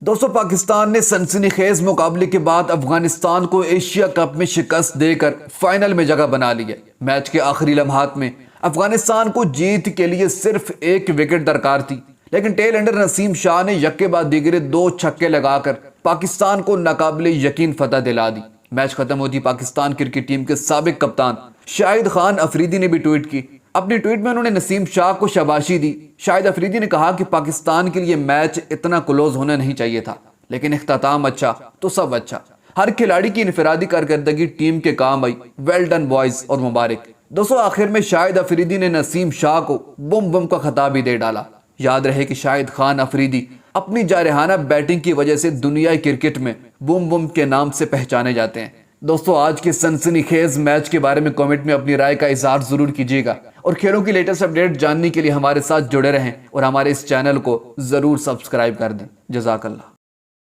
دوستو پاکستان نے سنسنی خیز مقابلے کے بعد افغانستان کو ایشیا کپ میں شکست دے کر فائنل میں جگہ بنا لی ہے۔ میچ کے آخری لمحات میں افغانستان کو جیت کے لیے صرف ایک وکٹ درکار تھی، لیکن ٹیل اینڈر نسیم شاہ نے یکے بعد دیگرے 2 چھکے لگا کر پاکستان کو ناقابل یقین فتح دلا دی۔ میچ ختم ہوتی پاکستان کرکٹ ٹیم کے سابق کپتان شاہد خان افریدی نے بھی ٹویٹ کی۔ اپنی ٹویٹ میں انہوں نے نسیم شاہ کو شاباشی دی۔ شاہد افریدی نے کہا کہ پاکستان کے لیے میچ اتنا کلوز ہونا نہیں چاہیے تھا، لیکن اختتام اچھا تو سب اچھا۔ ہر کھلاڑی کی انفرادی کارکردگی ٹیم کے کام آئی۔ ویل ڈن بوائز اور مبارک۔ دوستو آخر میں شاہد افریدی نے نسیم شاہ کو بم بم کا خطاب بھی دے ڈالا۔ یاد رہے کہ شاہد خان افریدی اپنی جارحانہ بیٹنگ کی وجہ سے دنیائی کرکٹ میں بم بم کے نام سے پہچانے جاتے ہیں۔ دوستو آج کے سنسنی خیز میچ کے بارے میں کامنٹ میں اپنی رائے کا اظہار ضرور کیجیے گا، اور کھیلوں کی لیٹسٹ اپڈیٹ جاننے کے لیے ہمارے ساتھ جڑے رہیں اور ہمارے اس چینل کو ضرور سبسکرائب کر دیں۔ جزاک اللہ۔